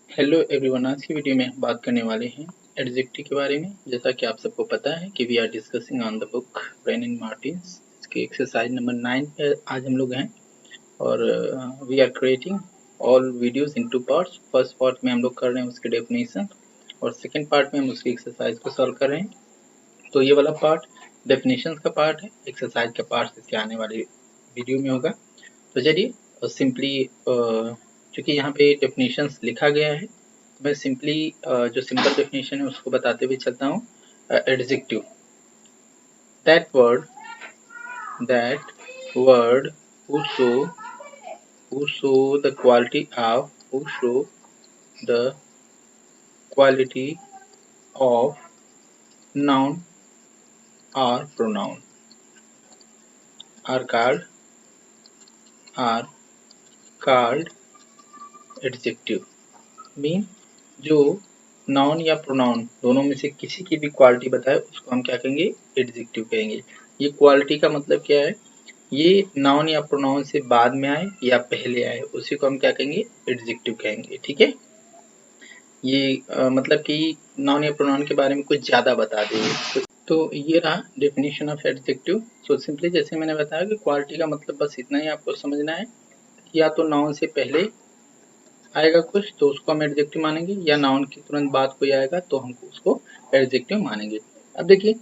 Hello everyone, आज की video में हम बात करने वाले हैं एडजेक्टिव के बारे में। जैसा कि आप सबको पता है कि we are discussing on the book Wren and Martin's. इसके एक्सरसाइज नंबर 9 पे आज हम लोग हैं और we are creating all videos in two parts. First part में हम लोग कर रहे हैं उसके डेफिनेशन और सेकेंड पार्ट में हम उसकी एक्सरसाइज को सॉल्व कर रहे हैं। तो ये वाला पार्ट डेफिनेशन का पार्ट है, एक्सरसाइज का पार्ट इसके आने वाले वीडियो में होगा। तो चलिए सिंपली चूँकि यहाँ पे डेफिनेशंस लिखा गया है, मैं सिंपली जो सिंपल डेफिनेशन है उसको बताते हुए चलता हूँ। Adjective, that word who show the quality of noun or pronoun are called adjective। Mean जो नाउन या प्रोनाउन दोनों में से किसी की भी क्वालिटी बताए उसको हम क्या कहेंगे, एडजेक्टिव कहेंगे। ये क्वालिटी का मतलब क्या है, ये नाउन या प्रोनाउन से बाद में आए या पहले आए उसी को हम क्या कहेंगे, एडजेक्टिव कहेंगे। ठीक है, ये मतलब कि नाउन या प्रोनाउन के बारे में कुछ ज्यादा बता देंगे। तो ये रहा definition of adjective. So simply जैसे मैंने बताया कि क्वालिटी का मतलब बस इतना ही आपको समझना है, या तो नाउन से पहले आएगा कुछ तो उसको हम एडजेक्टिव मानेंगे, या नाउन की तुरंत बाद कोई आएगा तो हम उसको एडजेक्टिव मानेंगे। अब देखिए,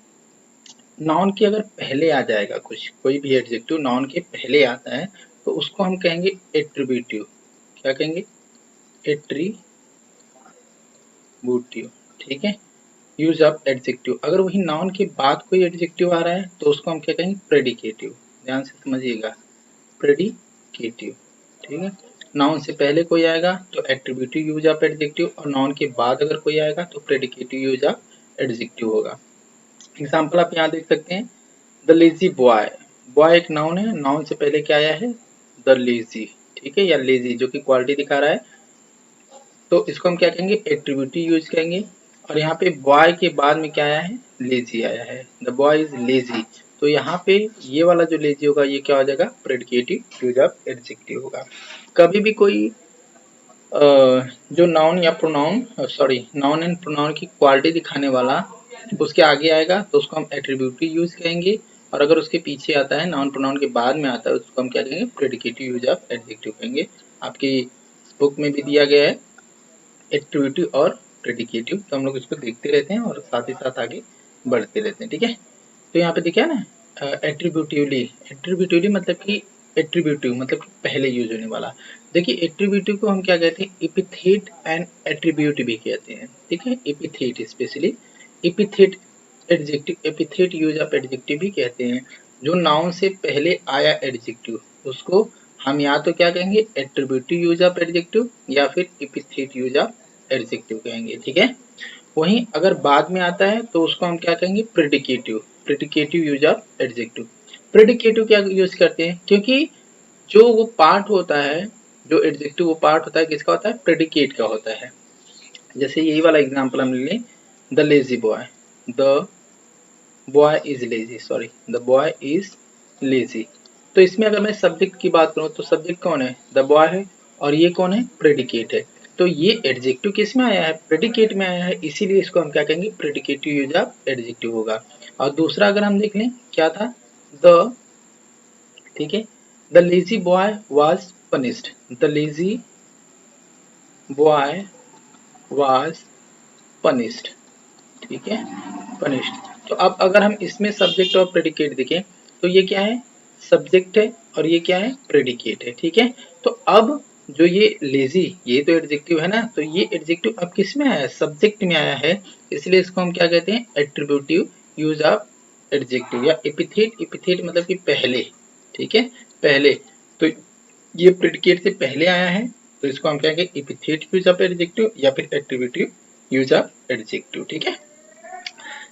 नाउन के अगर पहले आ जाएगा कुछ, कोई भी एडजेक्टिव नाउन के पहले आता है तो उसको हम कहेंगे एट्रीब्यूटिव। क्या कहेंगे, एट्रीब्यूटिव। ठीक है, यूज ऑफ एडजेक्टिव। अगर वही नाउन के बाद कोई एडजेक्टिव आ रहा है तो उसको हम क्या कहेंगे, प्रेडिकेटिव। ध्यान से समझिएगा, प्रेडिकेटिव। ठीक है, नाउन से पहले कोई आएगा तो एट्रीब्यूटिव यूज ऑफ एडजेक्टिव, और नाउन के बाद अगर कोई आएगा तो प्रेडिकेटिव यूज ऑफ एडजेक्टिव होगा। एग्जाम्पल आप यहाँ देख सकते हैं, द लेजी बॉय। बॉय एक नाउन है, नाउन से पहले क्या आया है, द लेजी। ठीक है, या लेजी जो कि क्वालिटी दिखा रहा है, तो इसको हम क्या कहेंगे, एट्रीब्यूटिव यूज करेंगे। और यहाँ पे बॉय के बाद में क्या आया है, लेजी आया है, द बॉय इज लेजी। तो यहाँ पे ये वाला जो लेजी होगा ये क्या हो जाएगा, प्रेडिकेटिव यूज ऑफ एडजेक्टिव होगा। कभी भी कोई जो नाउन या प्रोनाउन नाउन एंड प्रोनाउन की क्वालिटी दिखाने वाला उसके आगे आएगा तो उसको हम एट्रीब्यूटिव यूज कहेंगे, और अगर उसके पीछे आता है, नाउन प्रोनाउन के बाद में आता है, उसको हम क्या कहेंगे, प्रेडिकेटिव यूज ऑफ एडजेक्टिव कहेंगे। आपकी बुक में भी दिया गया है एट्रीब्यूटिव और प्रेडिकेटिव, तो हम लोग इसको देखते रहते हैं और साथ ही साथ आगे बढ़ते रहते हैं। ठीक है, तो यहाँ पे देखिए ना, एट्रीब्यूटिवली मतलब कि एट्रीब्यूटिव मतलब कि पहले यूज होने वाला। देखिए एट्रीब्यूटिव को हम क्या कहते हैं, एपिथेट एंड एट्रीब्यूट भी कहते हैं। ठीक है, epithet specially epithet adjective, epithet use of adjective भी कहते हैं। जो नाउन से पहले आया एडजेक्टिव उसको हम या तो क्या कहेंगे, एट्रीब्यूटिव यूज ऑफ एडजेक्टिव, या फिर एपिथेट यूज ऑफ एडजेक्टिव कहेंगे। ठीक है, वहीं अगर बाद में आता है तो उसको हम क्या कहेंगे, predicative, predicative use of adjective. Predicative क्या यूज करते हैं, क्योंकि जो वो पार्ट होता है, जो एडजेक्टिव वो पार्ट होता है किसका होता है, प्रेडिकेट का होता है। जैसे यही वाला एग्जांपल हम ले लें, the lazy boy, the boy is lazy, the boy is lazy. तो इसमें अगर मैं सब्जेक्ट की बात करूं तो सब्जेक्ट कौन है, द बॉय है, और ये कौन है, प्रेडिकेट है। तो ये एडजेक्टिव किस में आया है, प्रेडिकेट में आया है, इसीलिए इसको हम क्या कहेंगे, प्रेडिकेटिव यूज ऑफ एडजेक्टिव होगा। और दूसरा अगर हम देख लें, क्या था, द, ठीक है, the lazy boy was punished, the lazy boy was punished. ठीक है, पनिश्ड। तो अब अगर हम इसमें सब्जेक्ट और प्रेडिकेट देखें तो ये क्या है, सब्जेक्ट है, और ये क्या है, प्रेडिकेट है। ठीक है, तो अब जो ये लेजी, ये तो एडजेक्टिव है ना, तो ये एडजेक्टिव अब किस में आया है, सब्जेक्ट में आया है, इसलिए इसको हम क्या कहते हैं, एट्रीब्यूटिव यूज ऑफ एडजेक्टिव, या एपिथेट। एपिथेट मतलब कि पहले। ठीक है, पहले, तो ये प्रेडिकेट से पहले आया है तो इसको हम क्या कहेंगे, एपिथेट यूज ऑफ एडजेक्टिव, या फिर एट्रीब्यूटिव यूज ऑफ एडजेक्टिव। ठीक है,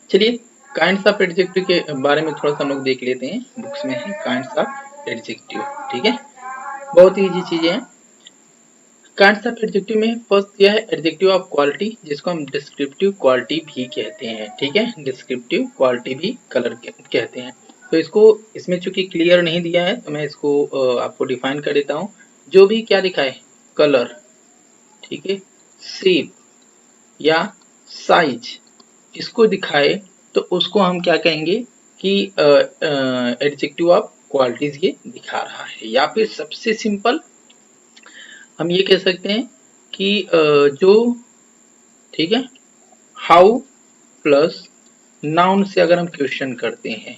चलिए काइंड्स ऑफ एडजेक्टिव के बारे में थोड़ा सा हम लोग देख लेते हैं, बुक्स में है काइंड्स ऑफ एडजेक्टिव। ठीक है, बहुत ही इजी चीजें हैं। काइंड्स ऑफ एडजेक्टिव में फर्स्ट यह है एडजेक्टिव ऑफ क्वालिटी, जिसको हम डिस्क्रिप्टिव क्वालिटी भी कहते हैं। ठीक है, डिस्क्रिप्टिव क्वालिटी भी कलर कहते हैं। तो इसको इसमें चूंकि क्लियर नहीं दिया है तो मैं इसको आपको डिफाइन कर देता हूँ। जो भी क्या दिखाए, कलर, ठीक है, शेप या साइज इसको दिखाए तो उसको हम क्या कहेंगे कि एडजेक्टिव ऑफ क्वालिटीज ये दिखा रहा है। या फिर सबसे सिंपल हम ये कह सकते हैं कि जो ठीक है हाउ प्लस नाउन से अगर हम क्वेश्चन करते हैं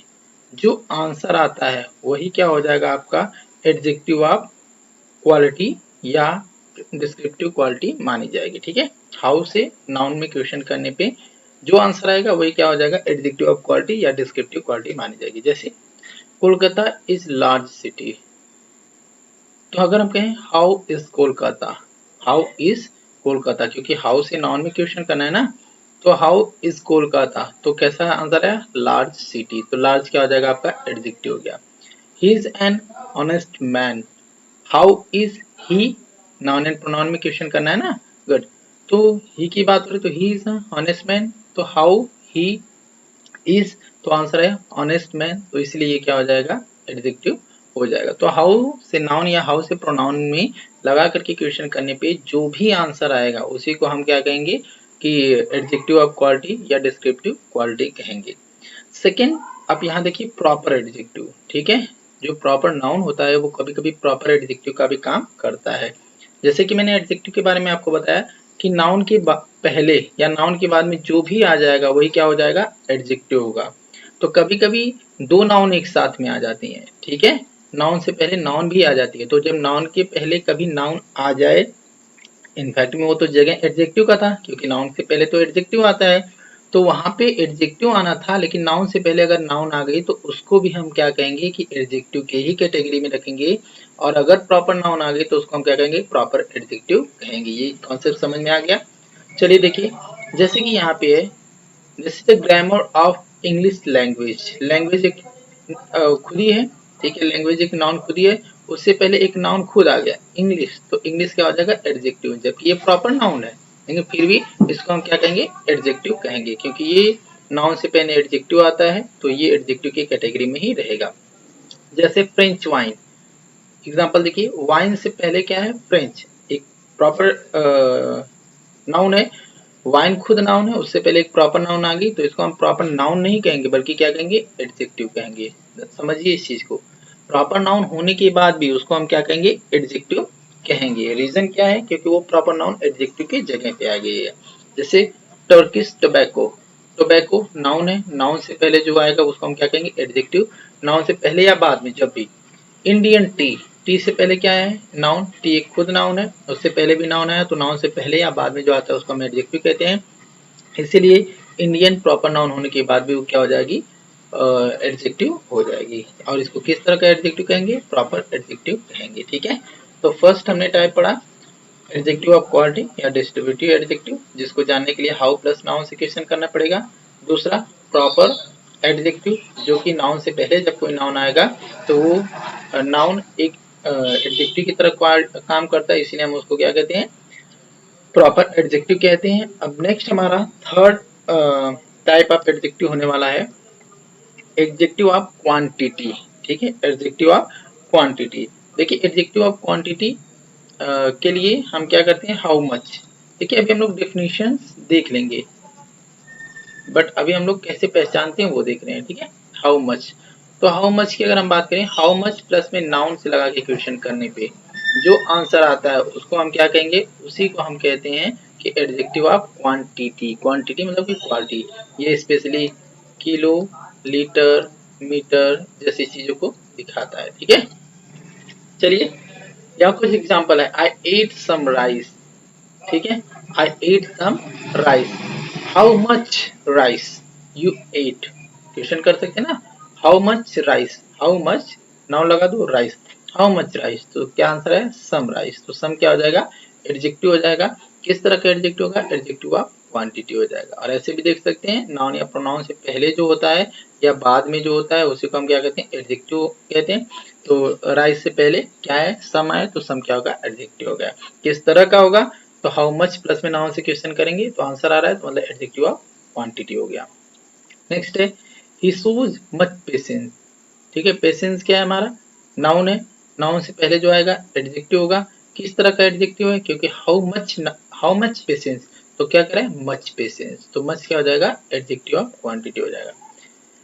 जो आंसर आता है वही क्या हो जाएगा आपका एडजेक्टिव ऑफ क्वालिटी या डिस्क्रिप्टिव क्वालिटी मानी जाएगी। ठीक है, हाउ से नाउन में क्वेश्चन करने पे जो आंसर आएगा वही क्या हो जाएगा एडजेक्टिव ऑफ क्वालिटी या डिस्क्रिप्टिव क्वालिटी मानी जाएगी। जैसे कोलकाता इज लार्ज सिटी, तो अगर हम कहें how is Kolkata, how is Kolkata, क्योंकि हाउ से नाउन में क्वेश्चन करना है ना, तो हाउ इज कोलकाता तो कैसा आंसर है लार्ज सिटी, तो लार्ज क्या हो जाएगा आपका एडजेक्टिव हो गया। He is an honest man, how is he, noun and pronoun में क्वेश्चन करना है ना, गुड। तो ही की बात करें तो ही इज ऑनेस्ट मैन, तो हाउ ही इज तो आंसर है ऑनेस्ट मैन, तो इसलिए ये क्या हो जाएगा एडजेक्टिव हो जाएगा। तो हाउ से नाउन या हाउ से प्रोनाउन में लगा करके क्वेश्चन करने पे जो भी आंसर आएगा उसी को हम क्या कहेंगे कि एडजेक्टिव ऑफ क्वालिटी या डिस्क्रिप्टिव क्वालिटी कहेंगे। सेकेंड, आप यहाँ देखिए प्रॉपर एडजेक्टिव, ठीक है, जो प्रॉपर नाउन होता है वो कभी कभी प्रॉपर एडजेक्टिव का भी काम करता है। जैसे कि मैंने एडजेक्टिव के बारे में आपको बताया कि नाउन के पहले या नाउन के बाद में जो भी आ जाएगा वही क्या हो जाएगा एडजेक्टिव होगा। तो कभी कभी दो नाउन एक साथ में आ जाती हैं, ठीक है, नाउन से पहले नाउन भी आ जाती है, तो जब नाउन के पहले कभी नाउन आ जाए, इनफैक्ट में वो तो जगह एडजेक्टिव का था क्योंकि नाउन से पहले तो एडजेक्टिव आता है, तो वहां पे एडजेक्टिव आना था, लेकिन नाउन से पहले अगर नाउन आ गई तो उसको भी हम क्या कहेंगे कि एडजेक्टिव के ही कैटेगरी में रखेंगे, और अगर प्रॉपर नाउन आ गई तो उसको हम क्या कहेंगे प्रॉपर एडजेक्टिव कहेंगे। ये कॉन्सेप्ट समझ में आ गया। चलिए देखिए, जैसे कि यहाँ पे है this is the grammar of English language, language एक खुद ही है, ठीक है, लैंग्वेज एक नाउन खुद ही है, उससे पहले एक नाउन खुद आ गया इंग्लिश, तो इंग्लिश क्या हो जाएगा एडजेक्टिव, जबकि ये प्रॉपर नाउन है लेकिन फिर भी इसको हम क्या कहेंगे एडजेक्टिव कहेंगे, क्योंकि ये नाउन से पहले एडजेक्टिव आता है तो ये एडजेक्टिव की कैटेगरी में ही रहेगा। जैसे फ्रेंच वाइन, एग्जांपल देखिए, वाइन से पहले क्या है फ्रेंच, एक प्रॉपर नाउन है, वाइन खुद नाउन है, उससे पहले एक प्रॉपर नाउन आ गई तो इसको हम प्रॉपर नाउन नहीं कहेंगे बल्कि क्या कहेंगे एडजेक्टिव कहेंगे। समझिए इस चीज को, प्रॉपर नाउन होने के बाद भी उसको हम क्या कहेंगे एडजेक्टिव कहेंगे। रीजन क्या है, क्योंकि वो प्रॉपर नाउन एडजेक्टिव की जगह पे आ गई है। जैसे टर्किश टोबैको, टोबैको नाउन है, नाउन से पहले जो आएगा उसको हम क्या कहेंगे एडजेक्टिव, नाउन से पहले या बाद में जब भी। इंडियन टी, टी से पहले क्या है नाउन, टी एक खुद नाउन है, उससे पहले भी नाउन है, तो नाउन से पहले या बाद में जो आता है उसको हम एडजेक्टिव कहते हैं। इसीलिए इंडियन प्रॉपर नाउन होने के बाद भी वो क्या हो जाएगी एडजेक्टिव हो जाएगी, और इसको किस तरह का एडजेक्टिव कहेंगे प्रॉपर एडजेक्टिव कहेंगे। ठीक है, तो फर्स्ट हमने टाइप पढ़ा एडजेक्टिव ऑफ क्वालिटी या डिस्ट्रीब्यूटिव एडजेक्टिव, जिसको जानने के लिए हाउ प्लस नाउन से क्वेश्चन करना पड़ेगा। दूसरा प्रॉपर एडजेक्टिव, जो कि नाउन से पहले जब कोई नाउन आएगा तो वो नाउन एक एडजेक्टिव की तरह काम करता है, इसीलिए हम उसको क्या कहते हैं प्रॉपर एडजेक्टिव कहते हैं। अब नेक्स्ट हमारा थर्ड टाइप ऑफ एडजेक्टिव होने वाला है एडजेक्टिव ऑफ क्वांटिटी। ठीक है, एडजेक्टिव ऑफ क्वांटिटी, देखिए एडजेक्टिव ऑफ क्वांटिटी के लिए हम क्या करते हैं हाउ मच। देखिए अभी हम लोग डेफिनेशन देख लेंगे, बट अभी हम लोग कैसे पहचानते हैं वो देख रहे हैं। ठीक है, हाउ मच, तो हाउ मच की अगर हम बात करें, हाउ मच प्लस में नाउन से लगा के क्वेश्चन करने पे जो आंसर आता है उसको हम क्या कहेंगे, उसी को हम कहते हैं कि एडजेक्टिव ऑफ क्वांटिटी। क्वांटिटी मतलब कि क्वालिटी, ये स्पेशली किलो लीटर मीटर जैसी चीजों को दिखाता है। ठीक है, चलिए यहाँ कुछ एग्जांपल है, आई एट सम राइस, ठीक है, I ate some rice, how much rice you ate, question कर सकते हैं ना, how much rice, how much noun लगा दो राइस, हाउ मच राइस, तो क्या आंसर है सम राइस, तो सम क्या हो जाएगा एडजेक्टिव हो जाएगा। किस तरह का एडजेक्टिव होगा एडजेक्टिव ऑफ क्वांटिटी हो जाएगा। और ऐसे भी देख सकते हैं नाउन या प्रोनाउन से पहले जो होता है या बाद में जो होता है उसी को हम क्या कहते हैं एडजेक्टिव कहते हैं। तो राइस से पहले क्या है सम आए तो सम क्या होगा एडजेक्टिव हो गया। किस तरह का होगा, तो हाउ मच प्लस में नाउन से क्वेश्चन करेंगे तो आंसर आ रहा है तो मतलब एडजेक्टिव ऑफ क्वांटिटी हो गया। नेक्स्ट है ही शोज मच पेशेंस, ठीक है, पेशेंस क्या है हमारा नाउन है, नाउन से पहले जो आएगा एडजेक्टिव होगा। किस तरह का एडजेक्टिव है, क्योंकि हाउ मच पेशेंस, तो क्या करें, मच पेशेंस, तो मच क्या हो जाएगा, एडजेक्टिव ऑफ क्वांटिटी हो जाएगा।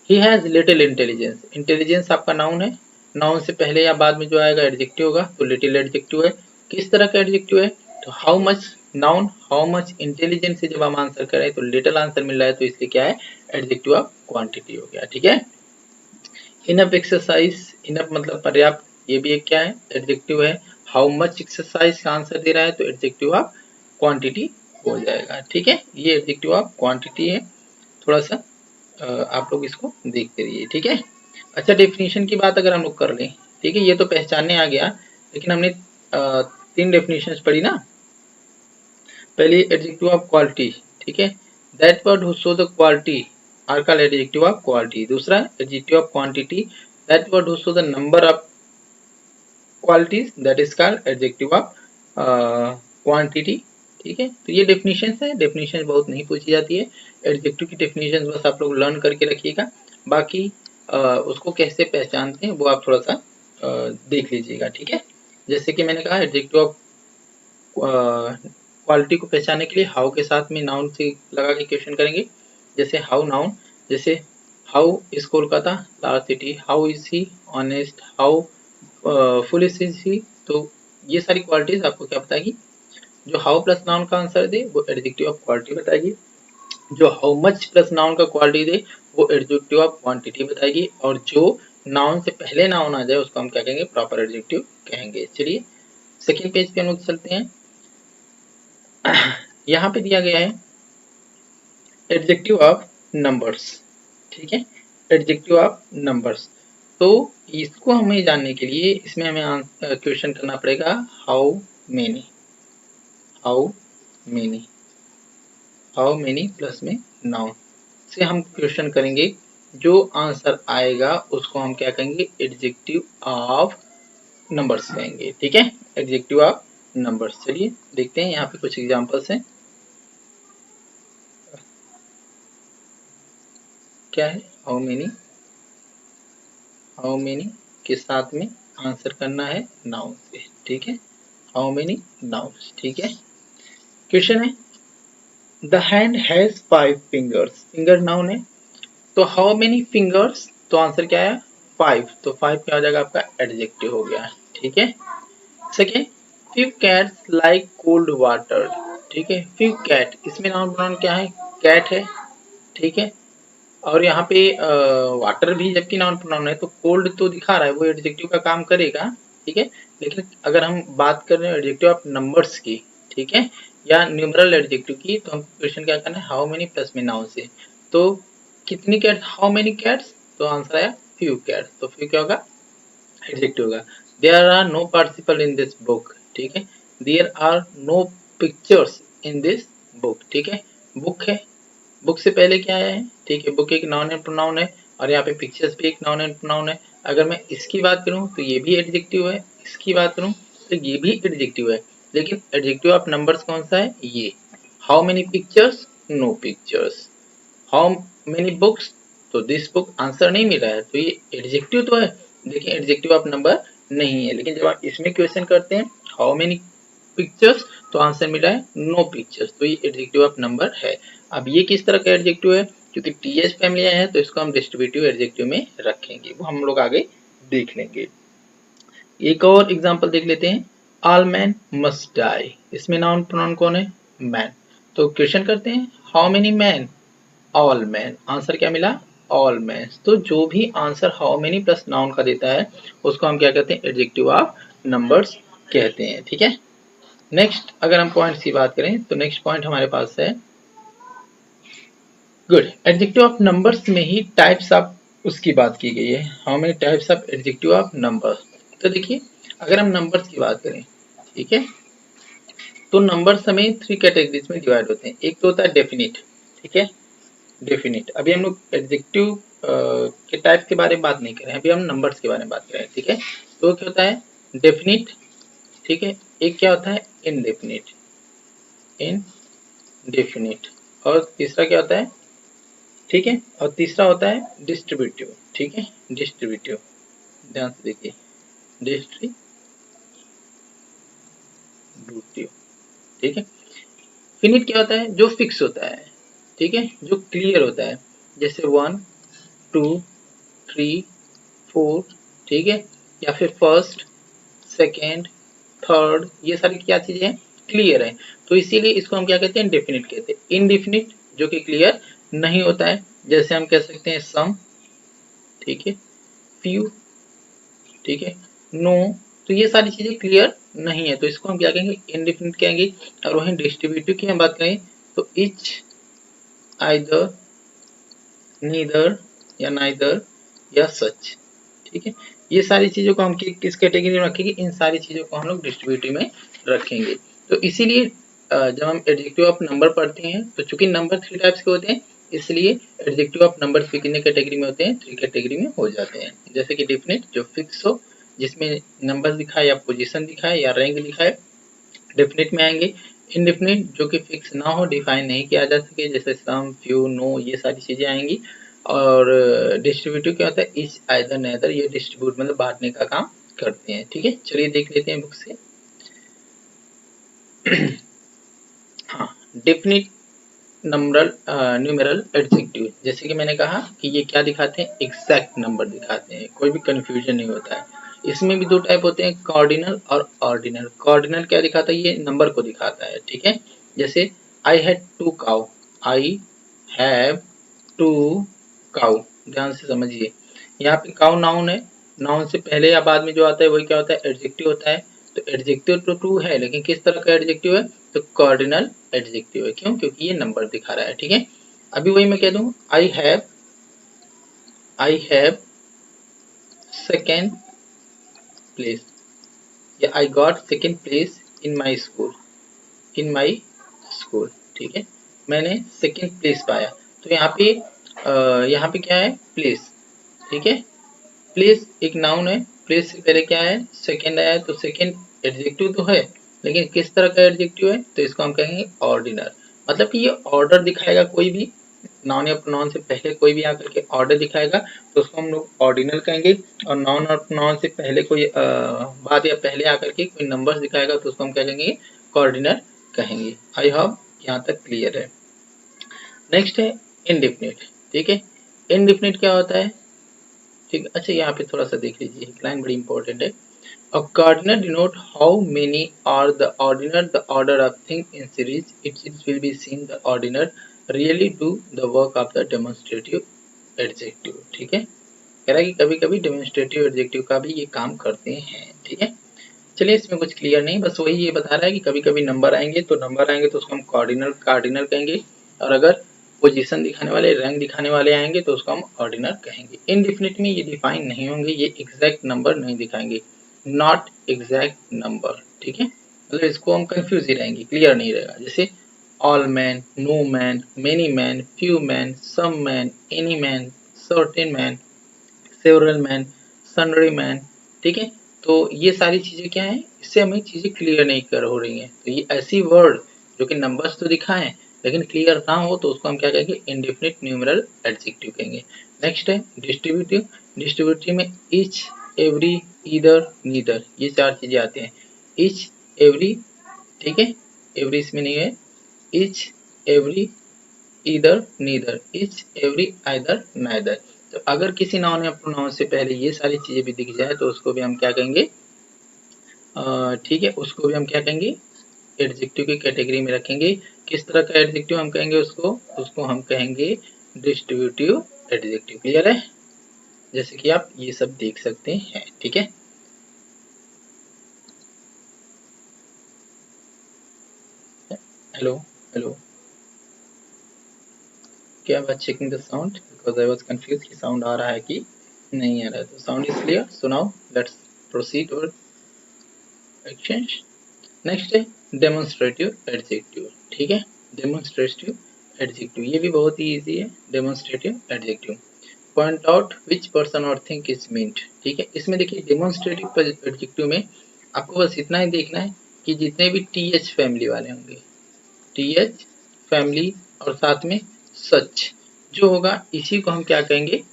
He has little intelligence, intelligence आपका नाउन है, नाउन से पहले या बाद में जो आएगा एडजेक्टिव होगा, तो लिटिल एडजेक्टिव है। किस तरह का एडजेक्टिव है, तो how much noun, how much intelligence से जब हम आंसर करें तो लिटिल आंसर मिल रहा है, तो इसलिए क्या है, एडजेक्टिव ऑफ क्वांटिटी हो गया। ठीक है, इनफ एक्सरसाइज, इनफ मतलब पर्याप्त, ये भी एक क्या है, एडजेक्टिव है। हाउ मच एक्सरसाइज का आंसर दे रहा है, तो एडजेक्टिव ऑफ क्वांटिटी हो जाएगा। ठीक है, ये एडजेक्टिव ऑफ क्वांटिटी है। थोड़ा सा आप लोग इसको देखते रहिए। ठीक है, अच्छा डेफिनेशन की बात अगर हम लोग कर लें, ठीक है, ये तो पहचानने आ गया, लेकिन हमने 3 डेफिनेशंस पढ़ी ना। पहली एडजेक्टिव ऑफ क्वालिटी, ठीक है, that word who show the quality are called adjective of quality. दूसरा adjective of quantity, that word who show the number of qualities, that is called adjective of quantity. ठीक है, तो ये definition है, definition बहुत नहीं पूछी जाती है, एडजेक्टिव की डेफिनेशन बस आप लोग लर्न करके रखिएगा, बाकी उसको कैसे पहचानते हैं वो आप थोड़ा सा देख लीजिएगा। ठीक है, जैसे कि मैंने कहा एडजेक्टिव ऑफ क्वालिटी को पहचानने के लिए हाउ के साथ में नाउन से लगा के क्वेश्चन करेंगे। जैसे हाउ नाउन, जैसे how is Kolkata large city, how is he honest, how foolish is he, तो ये सारी क्वालिटीज आपको क्या बताएगी, जो हाउ प्लस नाउन का आंसर दे वो एडजेक्टिव ऑफ क्वालिटी बताएगी, जो हाउ मच प्लस नाउन का क्वालिटी दे वो एडजेक्टिव ऑफ क्वांटिटी बताएगी, और जो नाउन से पहले नाउन आ जाए उसको हम क्या कहेंगे, प्रॉपर एडजेक्टिव कहेंगे। चलिए सेकंड पेज पे हम लोग चलते हैं। यहाँ पे दिया गया है एडजेक्टिव ऑफ नंबर्स। ठीक है, एडजेक्टिव ऑफ नंबर्स, तो इसको हमें जानने के लिए इसमें हमें क्वेश्चन करना पड़ेगा, how many, how many, how many plus में नाउन से हम क्वेश्चन करेंगे, जो आंसर आएगा उसको हम क्या कहेंगे, एडजेक्टिव ऑफ नंबर्स कहेंगे। ठीक है, एडजेक्टिव ऑफ नंबर्स। चलिए देखते हैं, यहाँ पे कुछ एग्जांपल्स हैं। क्या है, हाउ मेनी, हाउ मेनी के साथ में आंसर करना है नाउन से। ठीक है, हाउ मेनी नाउन्स। ठीक है, क्वेश्चन है the hand has 5 fingers, finger noun है, तो हाउ मेनी फिंगर्स, तो आंसर क्या है, 5, तो 5 क्या हो जाएगा आपका, एडजेक्टिव हो गया। ठीक है, second, few cats like cold water. ठीक है, फ्यू कैट, इसमें नाउन प्रोनाउन क्या है, कैट है। ठीक है, और यहाँ पे वाटर भी जबकि नाउन प्रोनाउन है, तो कोल्ड तो दिखा रहा है, वो एडजेक्टिव का काम करेगा। ठीक है, लेकिन अगर हम बात कर रहे हैं एडजेक्टिव ऑफ नंबर्स की, ठीक है, या न्यूमरल एडजेक्टिव की, तो हम क्वेश्चन क्या करना है, हाउ मेनी प्लस में नाउन से, तो कितनी कैट, हाउ मेनी कैट्स, तो आंसर आया फ्यू कैट्स, तो फ्यू क्या होगा, एडजेक्टिव होगा। There are no participle in this book. ठीक है, there are no pictures in this book. ठीक है, बुक है, बुक से पहले क्या आया है, ठीक है, बुक एक नाउन एंड प्रोनाउन है, और यहाँ पे पिक्चर्स भी एक नाउन एंड प्रोनाउन है। अगर मैं इसकी बात करूँ तो ये भी एडजेक्टिव है, इसकी बात करूँ तो ये भी एडजेक्टिव है, लेकिन एडजेक्टिव ऑफ नंबर्स कौन सा है, ये। How many pictures, no pictures, how many books, तो दिस बुक आंसर नहीं मिला है, तो ये एडजेक्टिव तो है, लेकिन एडजेक्टिव ऑफ नंबर नहीं है। लेकिन जब आप इसमें क्वेश्चन करते हैं हाउ मेनी पिक्चर्स, तो आंसर मिला है नो पिक्चर्स, तो ये एडजेक्टिव ऑफ नंबर है। अब ये किस तरह का एडजेक्टिव है, क्योंकि टीएस फैमिली है तो इसको हम डिस्ट्रीब्यूटिव एडजेक्टिव में रखेंगे, वो हम लोग आगे देख लेंगे। एक और एग्जांपल देख लेते हैं, ऑल मैन मस्ट डाई, इसमें नाउन प्रोनाउन कौन है, मैन, तो क्वेश्चन करते हैं how many man, all man, answer क्या मिला, ऑल मैन, तो जो भी answer how many plus noun का देता है उसको हम क्या कहते हैं, एडजेक्टिव ऑफ नंबर्स कहते हैं। ठीक है, नेक्स्ट अगर हम पॉइंट की बात करें तो नेक्स्ट पॉइंट हमारे पास है, गुड, एडजेक्टिव ऑफ नंबर्स में ही टाइप्स ऑफ उसकी बात की गई है, how many types of adjective of numbers. तो देखिए अगर हम नंबर्स की बात करें, ठीक है, तो नंबर्स हमें 3 कैटेगरीज में डिवाइड होते हैं। एक तो होता है डेफिनिट, ठीक है, डेफिनिट, अभी हम लोग एडजेक्टिव के टाइप के बारे में बात नहीं कर रहे हैं, अभी हम नंबर्स के बारे में बात कर रहे हैं। ठीक है, तो क्या होता है डेफिनिट, ठीक है, एक क्या होता है इनडेफिनिट, इनडेफिनिट, और तीसरा क्या होता है, ठीक है, और तीसरा होता है डिस्ट्रीब्यूटिव। ठीक है, डिस्ट्रीब्यूटिव, ध्यान से देखिए, डिस्ट्रीब्यूटिव। ठीक है, फिनिट क्या होता है? जो फिक्स होता है, ठीक है, जो क्लियर होता है, जैसे 1 2 3 4, ठीक है, या फिर फर्स्ट सेकेंड थर्ड, ये सारी क्या चीजें हैं? क्लियर है। तो इसीलिए इसको हम क्या कहते हैं? डेफिनिट कहते हैं। इनडेफिनिट जो कि क्लियर नहीं होता है, जैसे हम कह सकते हैं सम, ठीक है, फ्यू, ठीक है, नो, तो ये सारी चीजें क्लियर नहीं है, तो इसको हम क्या कहेंगे? इनडेफिनिट कहेंगे। और वहीं डिस्ट्रीब्यूटिव की हम बात करें तो इच, आइदर, नीदर या नाइदर या सच, ठीक है, ये सारी चीजों को हम किस कैटेगरी में रखेंगे? इन सारी चीजों को हम लोग डिस्ट्रीब्यूटिव में रखेंगे। तो इसीलिए जब हम एडजेक्टिव ऑफ नंबर पढ़ते हैं तो चूंकि नंबर 3 टाइप्स के होते हैं, इसलिए एडजेक्टिव ऑफ नंबर भी कितने कैटेगरी में होते हैं? 3 कैटेगरी में हो जाते हैं। जैसे कि डेफिनेट जो फिक्स हो, जिसमें नंबर दिखाए या पोजीशन दिखाए या रैंक दिखाए, डेफिनेट में आएंगे। इनडेफिनिट जो कि फिक्स ना हो, डिफाइन नहीं किया जा सके, जैसे सम, फ्यू, नो, ये सारी चीजें आएंगी। और डिस्ट्रीब्यूटिव क्या होता है? इच, आइदर, नेदर, ये डिस्ट्रीब्यूट मतलब बांटने का काम करते हैं, ठीक है। चलिए देख लेते हैं बुक से। हाँ, डेफिनिट नंबरल न्यूमेरल एडजेक्टिव, जैसे कि मैंने कहा कि ये क्या दिखाते हैं? एग्जैक्ट नंबर दिखाते हैं, कोई भी कंफ्यूजन नहीं होता है। इसमें भी दो टाइप होते हैं, कार्डिनल और ऑर्डिनल। कार्डिनल क्या दिखाता है? ये नंबर को दिखाता है, ठीक है। जैसे I had 2 cow, I have 2 cow, ध्यान से समझिए। यहाँ पे काउ नाउन है, नाउन से पहले या बाद में जो आता है वही क्या होता है? एडजेक्टिव होता है। तो एडजेक्टिव तो ट्रू है, लेकिन किस तरह का एडजेक्टिव है? तो कार्डिनल एडजेक्टिव है। क्यों? क्योंकि ये नंबर दिखा रहा है, ठीक है। अभी वही मैं कह दूं, आई हैव सेकेंड प्लेस, या I got second place in my school, in my school, ठीक है, मैंने सेकेंड प्लेस पाया। तो यहाँ पे क्या है? प्लेस, ठीक है। प्लेस एक नाउन है, प्लेस से पहले क्या है? सेकेंड आया, तो सेकेंड एडजेक्टिव तो है, लेकिन किस तरह का एडजेक्टिव है? तो इसको हम कहेंगे ऑर्डिनल। मतलब कि ये ऑर्डर दिखाएगा, कोई भी नाउन या प्रोनाउन से पहले कोई भी आकर के ऑर्डर दिखाएगा तो उसको हम लोग ऑर्डिनल कहेंगे। और नाउन और प्रोनाउन से पहले कोई बात या पहले आकर के कोई नंबर्स दिखाएगा तो उसको हम क्या कहेंगे? कॉर्डिनल कहेंगे। आई होप यहाँ तक क्लियर है। नेक्स्ट है इनडेफिनिट, ठीक है। इनडेफिनिट क्या होता है? ठीक है, अच्छा यहाँ पे थोड़ा सा देख लीजिए, एक लाइन बड़ी इंपॉर्टेंट है। A cardinal denote how many are the ordinal, the order of things in series. It will be seen the ordinal really do the work of the demonstrative adjective, ठीक है। कह रहा है कि कभी कभी डेमोन्स्ट्रेटिव एडजेक्टिव का भी ये काम करते हैं, ठीक है। चलिए इसमें कुछ क्लियर नहीं, बस वही ये बता रहा है कि कभी कभी नंबर आएंगे तो उसको हम कार्डिनल कहेंगे, और अगर पोजीशन दिखाने वाले, रैंक दिखाने वाले आएंगे तो उसको हम ऑर्डिनल कहेंगे। इनडेफिनिट में ये डिफाइन नहीं होंगे, ये एग्जैक्ट नंबर नहीं दिखाएंगे, नॉट एग्जैक्ट नंबर, ठीक है। मतलब इसको हम कंफ्यूज ही रहेंगे, क्लियर नहीं रहेगा। जैसे all man, no man, many man, few man, some man, any man, certain man, several man, sundry man, ठीक है। तो ये सारी चीजें क्या है? इससे हमें चीजें क्लियर नहीं कर हो रही हैं। तो ये ऐसी वर्ड जो कि नंबर्स तो दिखाएं लेकिन क्लियर ना हो तो उसको हम क्या कहेंगे? इंडेफिनिट न्यूमेरल एडजेक्टिव कहेंगे। नेक्स्ट है डिस्ट्रीब्यूटिव। डिस्ट्रीब्यूटिव में ईच, एवरी, ईदर, नीदर, ये चार चीजें आते हैं। ईच, एवरी, ठीक है, एवरी इसमें नहीं है। Each, every, either, neither, each, every, either, neither. तो अगर किसी नाउन या प्रोनाउन से पहले ये सारी चीजें भी दिख जाए तो उसको भी हम क्या कहेंगे? ठीक है, उसको भी हम क्या कहेंगे? एडजेक्टिव की कैटेगरी में रखेंगे। किस तरह का एडजेक्टिव हम कहेंगे उसको? उसको हम कहेंगे डिस्ट्रीब्यूटिव एडजेक्टिव। क्लियर है? जैसे कि आप ये सब देख सकते हैं, ठीक है। हेलो हेलो, क्या I was checking the sound because I was confuse कि साउंड आ रहा है कि नहीं आ रहा है। तो sound is clear, so now let's proceed और एक्सचेंज। नेक्स्ट है डेमोन्स्ट्रेटिव एडजेक्टिव, ठीक है। डेमोन्स्ट्रेटिव एडजेक्टिव ये भी बहुत ही इजी है। Demonstrative adjective, point out which person और थिंग इज मीन्ट, ठीक है। इसमें देखिए डेमोन्स्ट्रेटिव एडजेक्टिव में आपको बस इतना ही देखना है कि जितने भी टीएच फैमिली वाले होंगे, टीएच फैमिली और साथ में सच जो होगा, इसी को हम क्या कहेंगे?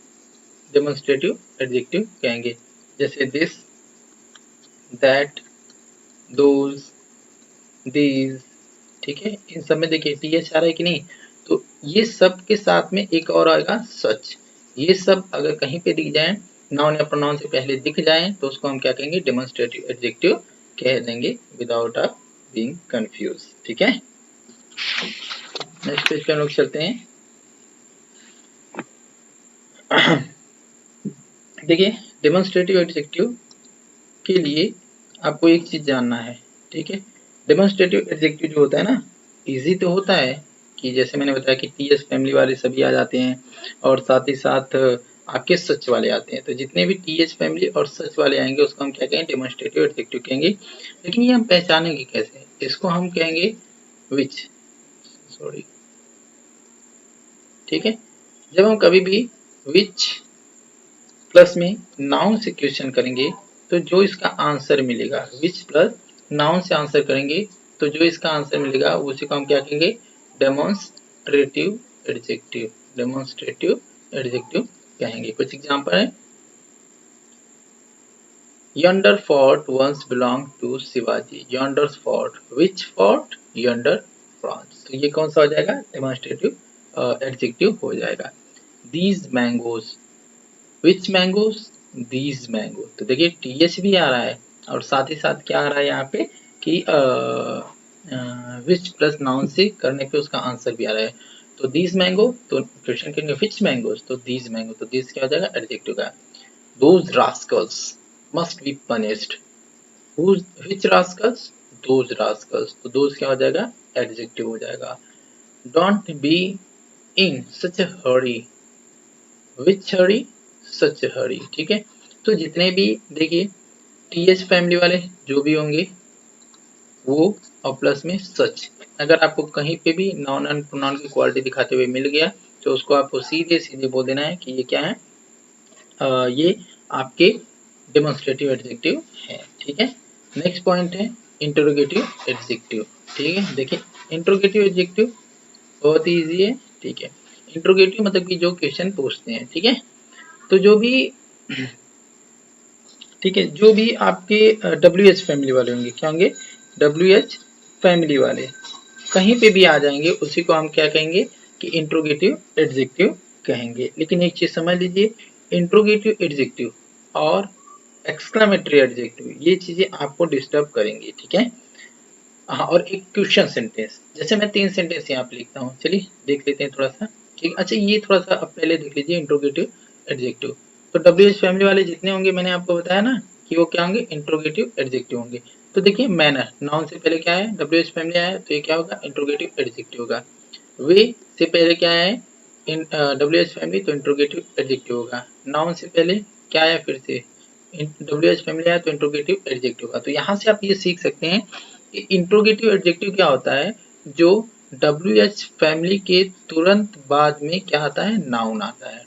डेमोन्स्ट्रेटिव एडजेक्टिव कहेंगे। जैसे दिस, दैट, दोज, these, ठीक है, इन सब में देखिए टीएच आ रहा है कि नहीं, तो ये सब के साथ में एक और आएगा सच। ये सब अगर कहीं पे दिख जाए, नाउन या प्रोनाउन से पहले दिख जाए, तो उसको हम क्या कहेंगे, डेमोन्स्ट्रेटिव एडजेक्टिव कह देंगे विदाउट अ बीइंग कंफ्यूज। ठीक है, नेक्स्ट पेज पे हम लोग चलते हैं। देखिए डेमोन्स्ट्रेटिव एडजेक्टिव के लिए आपको एक चीज जानना है। ठीक है, डेमोन्स्ट्रेटिव एडजेक्टिव जो होता है ना, इजी तो होता है कि जैसे मैंने बताया कि टीएस फैमिली वाले सभी आ जाते हैं, और साथ ही साथ आपके सच वाले आते हैं। तो जितने भी टीएच फैमिली और सच वाले आएंगे उसको हम क्या कहेंगे, डेमोन्स्ट्रेटिव एडजेक्टिव कहेंगे। लेकिन ये हम पहचानेंगे कैसे, इसको हम कहेंगे विच, सॉरी, ठीक है। जब हम कभी भी विच प्लस में नाउन से क्वेश्चन करेंगे, तो जो इसका आंसर मिलेगा, विच प्लस नाउन से आंसर करेंगे, तो जो इसका आंसर मिलेगा उसी को हम क्या कहेंगे, डेमोन्स्ट्रेटिव एडजेक्टिव, डेमोन्स्ट्रेटिव एडजेक्टिव कहेंगे। कुछ एग्जांपल है, yonder fort once belong to Shivaji, yonder fort, which fort, yonder France. तो ये कौन सा हो जाएगा, डेमोन्स्ट्रेटिव एडजेक्टिव हो जाएगा। These mangoes, which mangoes, these mango. तो देखिए टीएच भी आ रहा है और साथ ही साथ क्या आ रहा है यहाँ पे कि विच प्लस नाउन से करने पे उसका आंसर भी आ रहा है। तो दीज मैंगो, तो क्वेश्चन करेंगे विच मैंगोज, तो दीज मैंगो, तो दीज क्या हो जाएगा, एडजेक्टिव का। Those Rascals must be punished, which Rascals, those Rascals, तो दोज क्या हो जाएगा, एडजेक्टिव हो जाएगा। डोंट बी इन सच अ हरी, विच हरी, सच हरी। ठीक है, तो जितने भी देखिए टीएच फैमिली वाले जो भी होंगे वो, और प्लस में सच। अगर आपको कहीं पे भी नाउन एंड प्रोनाउन की क्वालिटी दिखाते हुए मिल गया, तो उसको आपको सीधे सीधे बोल देना है कि ये क्या है, ये आपके डेमोन्स्ट्रेटिव एडजेक्टिव है। ठीक है, नेक्स्ट पॉइंट है इंटरोगेटिव एडजेक्टिव। ठीक है, देखिए इंटरोगेटिव एडजेक्टिव बहुत ही ईजी है। ठीक है, इंटरोगेटिव मतलब कि जो क्वेश्चन पूछते हैं। ठीक है, तो जो भी, ठीक है, जो भी आपके डब्ल्यू एच फैमिली वाले होंगे, क्या होंगे, डब्ल्यू एच फैमिली वाले कहीं पे भी आ जाएंगे, उसी को हम क्या कहेंगे कि इंट्रोगेटिव एडजेक्टिव कहेंगे। लेकिन एक चीज समझ लीजिए, इंट्रोगेटिव एडजेक्टिव और एक्सक्लेमेटरी एडजेक्टिव ये चीजें आपको डिस्टर्ब करेंगी। ठीक है, हाँ, और एक क्वेश्चन सेंटेंस, जैसे मैं 3 सेंटेंस यहाँ पे लिखता हूँ, चलिए देख लेते हैं थोड़ा सा। ठीक, अच्छा ये थोड़ा सा अब पहले देख लीजिए इंट्रोगेटिव एडजेक्टिव। तो डब्ल्यू एच फैमिली वाले जितने होंगे मैंने आपको बताया ना कि वो क्या होंगे, इंट्रोगेटिव एडजेक्टिव होंगे। तो देखिए मैनर, नाउन से पहले क्या है, डब्ल्यू एच फैमिली आया, तो ये क्या होगा, इंट्रोगेटिव एडजेक्टिव होगा। वे से पहले क्या है, डब्ल्यू एच फैमिली, तो इंट्रोगेटिव एडजेक्टिव होगा। नाउन से पहले क्या आया, फिर से डब्ल्यू एच फैमिली आया, तो इंट्रोगेटिव एडजेक्टिव होगा। तो यहाँ से आप ये सीख सकते हैं कि इंट्रोगेटिव एडजेक्टिव क्या होता है, जो डब्ल्यू एच फैमिली के तुरंत बाद में क्या आता है, नाउन आता है।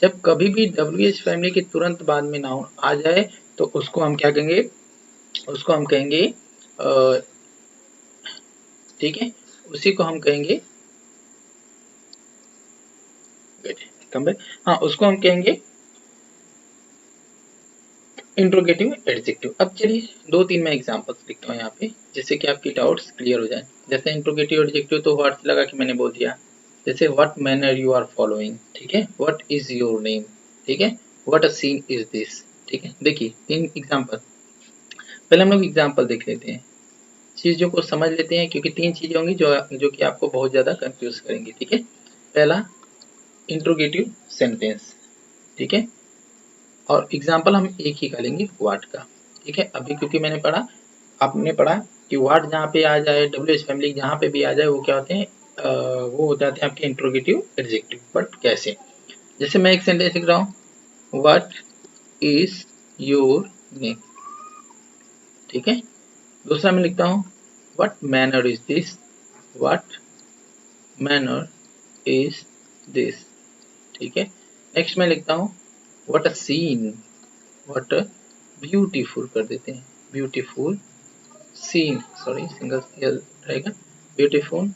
जब कभी भी डब्ल्यू एच फैमिली के तुरंत बाद में नाउन आ जाए, तो उसको हम क्या कहेंगे, उसको हम कहेंगे, ठीक है, उसी को हम कहेंगे, हाँ उसको हम कहेंगे इंट्रोगेटिव एडजेक्टिव। अब चलिए 2-3 मैं एग्जांपल्स लिखता हूँ यहाँ पे, जिससे कि आपकी डाउट्स क्लियर हो जाए। जैसे इंट्रोगेटिव एडजेक्टिव तो वर्ड से लगा कि मैंने बोल दिया, जैसे what manner you are following, ठीक है, व्हाट इज योर नेम, ठीक है, what a scene is this. ठीक है, देखिए 3 एग्जांपल, पहले हम लोग एग्जांपल देख लेते हैं, चीजों को समझ लेते हैं, क्योंकि 3 चीजें होंगी जो कि आपको बहुत ज्यादा कंफ्यूज करेंगी। ठीक है, पहला इंट्रोगेटिव सेंटेंस, ठीक है, और एग्जाम्पल हम एक ही करेंगे व्हाट का। ठीक है, अभी क्योंकि मैंने पढ़ा, आपने पढ़ा कि व्हाट जहाँ पे आ जाए, डब्ल्यू एच फैमिली जहाँ पे भी आ जाए, वो क्या होते हैं, वो हो जाते हैं आपके इंट्रोगेटिव एडजेक्टिव। बट कैसे, जैसे मैं एक सेंटेंस लिख रहा हूँ, व्हाट इज योर नेम, ठीक है। दूसरा मैं लिखता हूँ, what manner is this, what manner is this, ठीक है। नेक्स्ट मैं लिखता हूँ, what a scene, what beautiful कर देते हैं, ब्यूटीफुल सीन, सॉरी सिंगल रहेगा, ब्यूटीफुल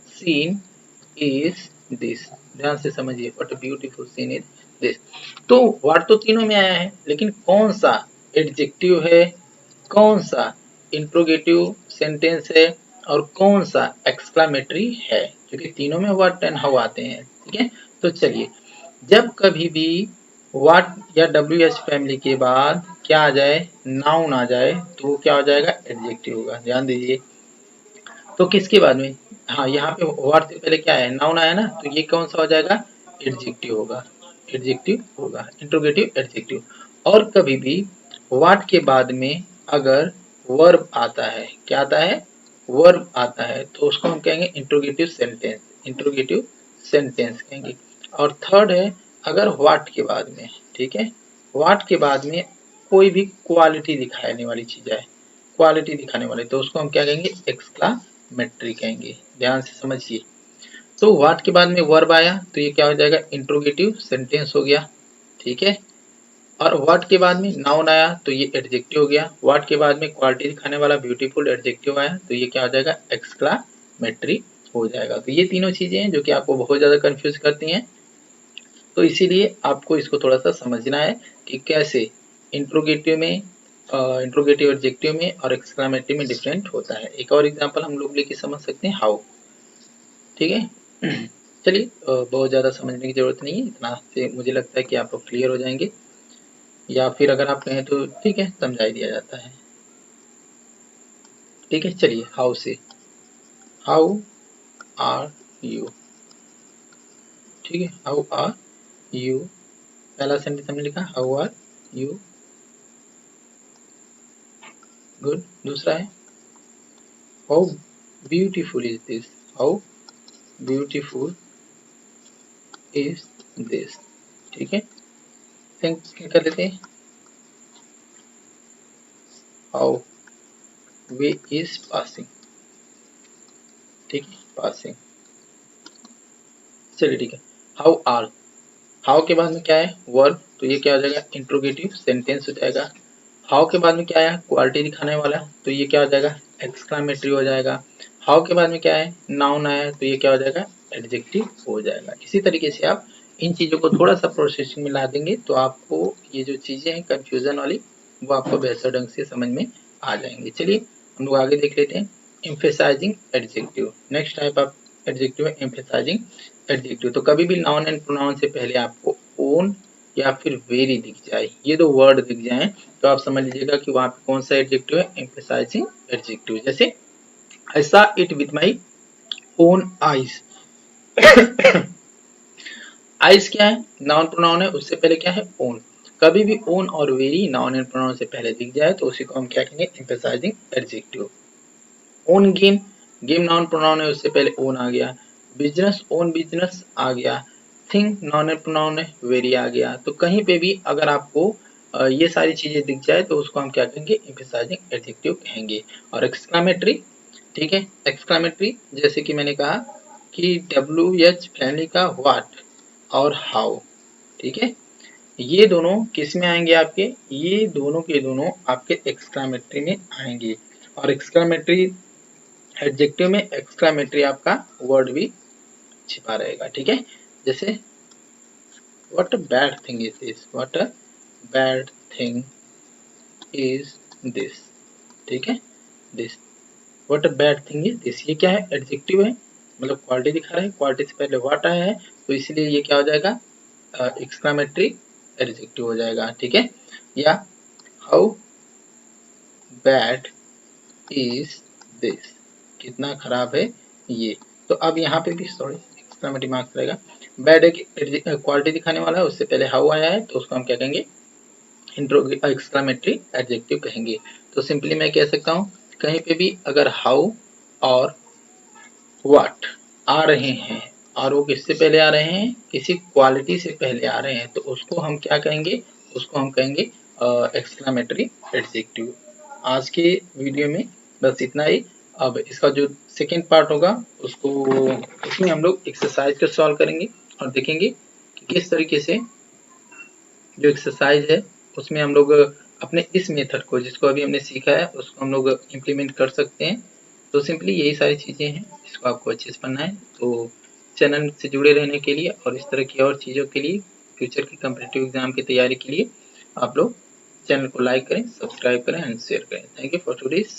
सीन इज दिस। ध्यान से समझिए, what beautiful scene is this. तो वर्ड तो तीनों में आया है, लेकिन कौन सा एडजेक्टिव है, कौन सा इंट्रोगेटिव सेंटेंस है, और कौन सा एक्सक्लामेटरी है, क्योंकि तीनों में व्हाट एंड हाउ आते हैं। ठीक है, तो चलिए, जब कभी भी व्हाट या WH फैमिली के बाद क्या आ जाए, नाउन आ जाए, तो वो क्या हो जाएगा, एडजेक्टिव होगा। ध्यान दीजिए, तो किसके बाद में, हाँ यहाँ पे व्हाट से पहले क्या है, नाउन आया ना, तो ये कौन सा हो जाएगा, एडजेक्टिव होगा। एडजेक्टिव होगा, इंट्रोगेटिव एडजेक्टिव। और कभी भी व्हाट के बाद में अगर वर्ब आता है, क्या आता है, वर्ब आता है, तो उसको हम कहेंगे इंट्रोगेटिव सेंटेंस। इंट्रोगेटिव सेंटेंस कहेंगे। और थर्ड है, अगर व्हाट के बाद में, ठीक है, व्हाट के बाद में कोई भी क्वालिटी दिखाने वाली चीज है, क्वालिटी दिखाने वाले, तो उसको हम क्या कहेंगे, एक्सक्लामेटरी कहेंगे। ध्यान से समझिए, तो व्हाट के बाद में वर्ब आया तो ये क्या हो जाएगा, इंट्रोगेटिव सेंटेंस हो गया। ठीक है, और व्हाट के बाद में नाउन आया तो ये एडजेक्टिव हो गया। व्हाट के बाद में क्वालिटी दिखाने वाला ब्यूटीफुल एडजेक्टिव आया तो ये क्या हो जाएगा, एक्सक्लामेटरी हो जाएगा। तो ये तीनों चीजें हैं जो कि आपको बहुत ज्यादा कंफ्यूज करती हैं, तो इसीलिए आपको इसको थोड़ा सा समझना है कि कैसे इंट्रोगेटिव में, इंट्रोगेटिव एडजेक्टिव में और एक्सक्लामेटरी में डिफरेंट होता है। एक और एग्जांपल हम लोग लेके समझ सकते हैं, हाउ। ठीक है, चलिए, बहुत ज़्यादा समझने की ज़रूरत नहीं है, इतना से मुझे लगता है कि आप लोग क्लियर हो जाएंगे, या फिर अगर आप कहें तो ठीक है, समझा ही दिया जाता है। ठीक है, चलिए, हाउ से, हाउ आर यू। ठीक है, हाउ आर यू, पहला सेंटेंस हमने लिखा, हाउ आर यू, गुड। दूसरा है, how beautiful is this, how beautiful is this. ठीक है, थिंक कर लेते हैं, हाउ वे इज पासिंग। ठीक है, पासिंग। चलिए ठीक है, हाउ आर, हाउ के बाद में क्या है, वर्ब, तो ये क्या हो जाएगा, इंट्रोगेटिव सेंटेंस हो जाएगा। हाउ के बाद में क्या है, क्वालिटी दिखाने वाला, तो ये क्या हो जाएगा, एक्सक्लामेटरी हो जाएगा। हाउ के बाद में क्या है, नाउन आया, तो ये क्या हो जाएगा, एडजेक्टिव हो जाएगा। इसी तरीके से आप इन चीजों को थोड़ा सा प्रोसेसिंग में ला देंगे तो आपको ये जो चीजें हैं कंफ्यूजन वाली, वो आपको बेहतर ढंग से समझ में आ जाएंगे। चलिए हम लोग आगे देख लेते हैं, emphasizing adjective. Next type of adjective है एम्फेसाइजिंग एडजेक्टिव। तो कभी भी नाउन एंड प्रोनाउन से पहले आपको ओन या फिर वेरी दिख जाए, ये दो वर्ड दिख जाए, तो आप समझ लीजिएगा कि वहां पे कौन सा एडजेक्टिव है, एम्फेसाइजिंग एडजेक्टिव। जैसे I saw it with my own eyes. Eyes क्या है, नाउन प्रोनाउन है, उससे पहले क्या है, ओन। कभी भी ओन और वेरी नाउन एंड प्रोनाउन से पहले दिख जाए तो उसी को हम क्या कहेंगे, emphasizing adjective. Own game, game noun pronoun है, उससे पहले ओन आ गया। बिजनेस, ओन बिजनेस आ गया। थिंग नाउन एंड प्रोनाउन है, वेरी आ गया। तो कहीं पे भी अगर आपको ये सारी चीजें दिख जाए तो उसको हम क्या कहेंगे, एम्फेसाइजिंग एडजेक्टिव कहेंगे। और एक्सक्लामेटरी, ठीक है, एक्सक्लामेटरी जैसे कि मैंने कहा कि WH फैमिली का व्हाट और हाउ, ठीक है, ये दोनों किस में आएंगे आपके, ये दोनों के दोनों आपके एक्सक्लामेटरी में आएंगे। और एक्सक्लामेटरी एडजेक्टिव में एक्सक्लामेटरी आपका वर्ड भी छिपा रहेगा। ठीक है, जैसे what a bad thing is this, what a bad thing is this. ठीक है, this, what a bad thing is this, ये क्या है, एडजेक्टिव है, मतलब क्वालिटी दिखा रहा है, क्वालिटी से पहले व्हाट आया है, तो इसलिए ये क्या हो जाएगा, एक्सक्लामेटरी एडजेक्टिव हो जाएगा। ठीक है, या हाउ बैड इज दिस, कितना खराब है ये। तो अब यहाँ पे भी सॉरी एक्सक्लामेटरी मार्क्स रहेगा। बैड एक क्वालिटी दिखाने वाला है, उससे पहले हाउ आया है, तो उसको हम क्या कहेंगे, एक्सक्लामेटरी एडजेक्टिव कहेंगे। तो सिंपली मैं कह सकता हूँ, कहीं पे भी अगर हाउ और व्हाट आ रहे हैं और वो किससे पहले आ रहे हैं, किसी क्वालिटी से पहले आ रहे हैं, तो उसको हम क्या कहेंगे, उसको हम कहेंगे एक्सक्लामेटरी एडजेक्टिव। आज के वीडियो में बस इतना ही। अब इसका जो सेकेंड पार्ट होगा उसको, उसमें हम लोग एक्सरसाइज को सॉल्व करेंगे और देखेंगे कि किस तरीके से जो एक्सरसाइज है उसमें हम लोग अपने इस मेथड को, जिसको अभी हमने सीखा है, उसको हम लोग इम्प्लीमेंट कर सकते हैं। तो सिंपली यही सारी चीज़ें हैं जिसको आपको अच्छे से पढ़ना है। तो चैनल से जुड़े रहने के लिए और इस तरह की और चीज़ों के लिए, फ्यूचर की कम्पिटिटिव एग्जाम की तैयारी के लिए आप लोग चैनल को लाइक करें, सब्सक्राइब करें एंड शेयर करें। Thank you for today's.